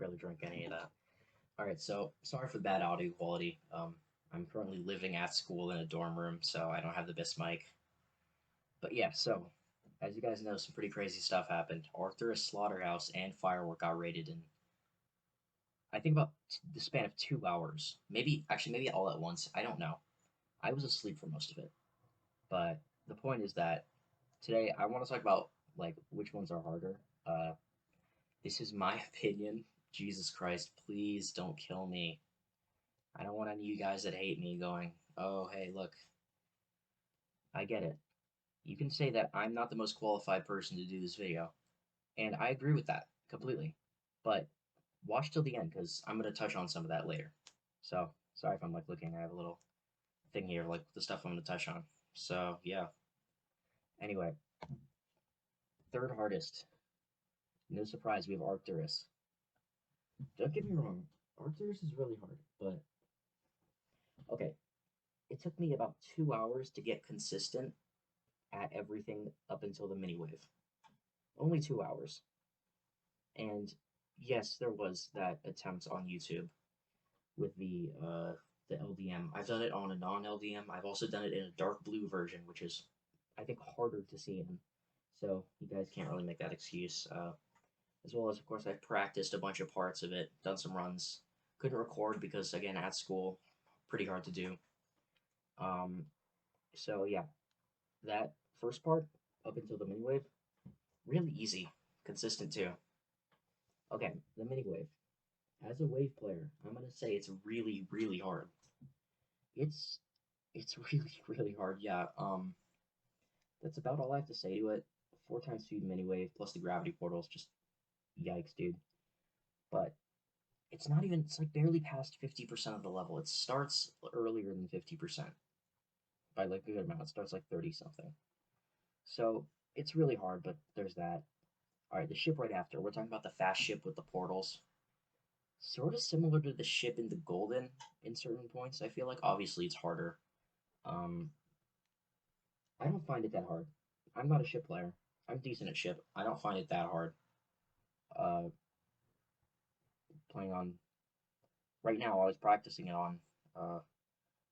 barely drink any of that. All right, so sorry for the bad audio quality. I'm currently living at school in a dorm room, so I don't have the best mic. But yeah, so as you guys know, some pretty crazy stuff happened. Arcturus, Slaughterhouse, and Firework got raided in I think about the span of 2 hours. Maybe all at once. I don't know. I was asleep for most of it. But the point is that today I want to talk about like which ones are harder. This is my opinion. Jesus Christ, please don't kill me. I don't want any of you guys that hate me going, oh, hey, look, I get it. You can say that I'm not the most qualified person to do this video, and I agree with that completely. But watch till the end, because I'm going to touch on some of that later. So, sorry if I'm like looking, I have a little thing here, like the stuff I'm going to touch on. So, yeah. Anyway, third hardest. No surprise, we have Arcturus. Don't get me wrong, Arcturus is really hard, but okay, it took me about 2 hours to get consistent at everything up until the mini wave. Only 2 hours. And yes, there was that attempt on YouTube with the LDM. I've done it on a non-LDM. I've also done it in a dark blue version, which is I think harder to see in. So you guys can't really make that excuse. As well as, of course, I've practiced a bunch of parts of it, done some runs. Couldn't record because, again, at school, pretty hard to do. Um, so yeah, that first part up until the mini wave, really easy, consistent too. Okay, the mini wave. As a wave player, I'm gonna say it's really, really hard. It's it's really, really hard. Yeah. That's about all I have to say to it. 4 times speed mini wave plus the gravity portals, just yikes, dude. But it's not even. It's like barely past 50% of the level. It starts earlier than 50% by like a good amount. It starts like 30 something. So it's really hard, but there's that. All right, the ship right after. We're talking about the fast ship with the portals. Sort of similar to the ship in the Golden in certain points. I feel like obviously it's harder. Um, I don't find it that hard. I'm not a ship player. I'm decent at ship. I don't find it that hard. Uh, Playing on right now, I was practicing it on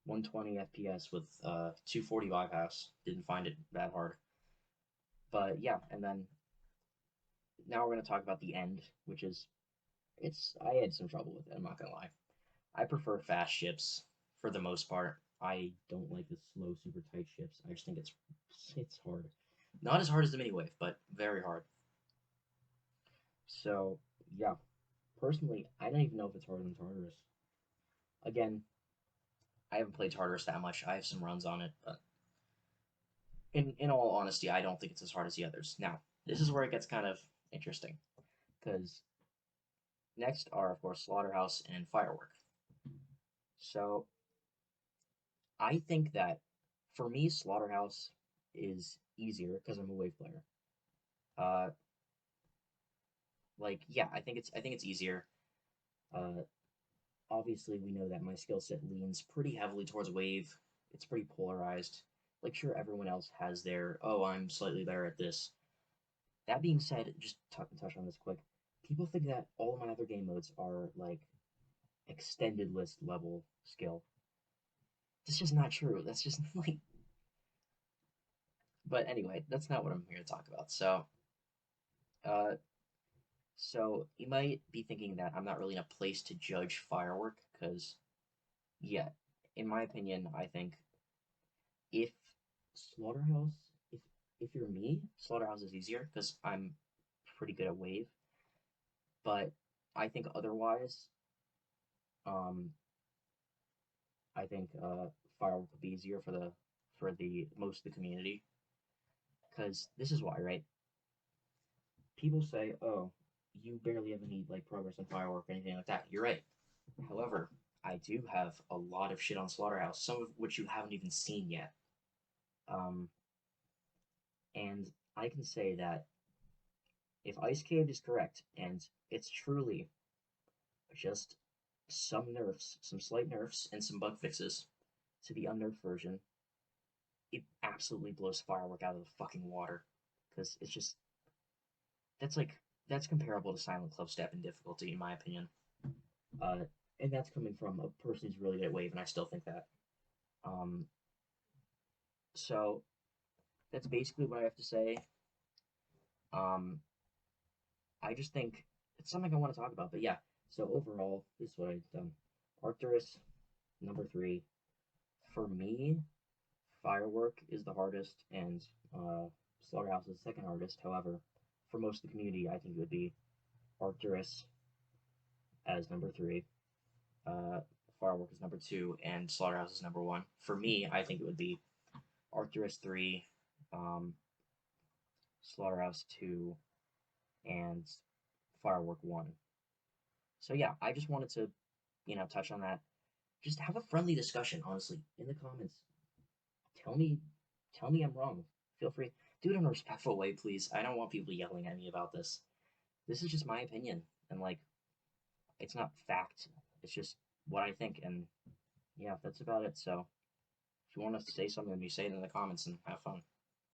120 FPS with 240 bypass. Didn't find it that hard. But yeah, and then now we're gonna talk about the end, which is I had some trouble with it. I'm not gonna lie. I prefer fast ships for the most part. I don't like the slow, super tight ships. I just think it's hard. Not as hard as the mini wave, but very hard. So yeah, personally, I don't even know if it's harder than Tartarus. Again, I haven't played Tartarus that much. I have some runs on it, but in all honesty, I don't think it's as hard as the others. Now, this is where it gets kind of interesting, because next are of course Slaughterhouse and Firework. So I think that for me, Slaughterhouse is easier because I'm a wave player. Uh, like yeah, I think it's easier. Uh, Obviously we know that my skill set leans pretty heavily towards wave. It's pretty polarized. Like sure, everyone else has their oh, I'm slightly better at this. That being said, just touch on this quick. People think that all of my other game modes are like extended list level skill. That's just not true. That's just like. But anyway, that's not what I'm here to talk about. Uh, so you might be thinking that I'm not really in a place to judge Firework because, yeah, in my opinion, I think if Slaughterhouse, if if you're me, Slaughterhouse is easier because I'm pretty good at wave. But I think otherwise, um, I think Firework would be easier for the most of the community because this is why, right? People say, "Oh, you barely have any like progress on Firework or anything like that." You're right. However, I do have a lot of shit on Slaughterhouse, some of which you haven't even seen yet. Um, and I can say that if Ice Cave is correct, and it's truly just some nerfs, some slight nerfs, and some bug fixes to the unnerfed version, it absolutely blows Firework out of the fucking water. Because it's just, that's like that's comparable to Silent Club Step in difficulty, in my opinion. Uh, and that's coming from a person who's really good at Wave, and I still think that. Um, so that's basically what I have to say. Um, I just think it's something I want to talk about. But yeah, so overall, this is what I've done. Arcturus, number three. For me, Firework is the hardest, and uh, Slaughterhouse is the second hardest. However, for most of the community, I think it would be Arcturus as number three, uh, Firework is number two, and Slaughterhouse is number one. For me, I think it would be Arcturus three, um, Slaughterhouse two, and Firework one. So yeah, I just wanted to, touch on that. Just have a friendly discussion, honestly, in the comments. Tell me, tell me I'm wrong. Feel free. Do it in a respectful way, please. I don't want people yelling at me about this. This is just my opinion, and like, it's not fact. It's just what I think, and yeah, that's about it. So if you want to say something, you say it in the comments and have fun.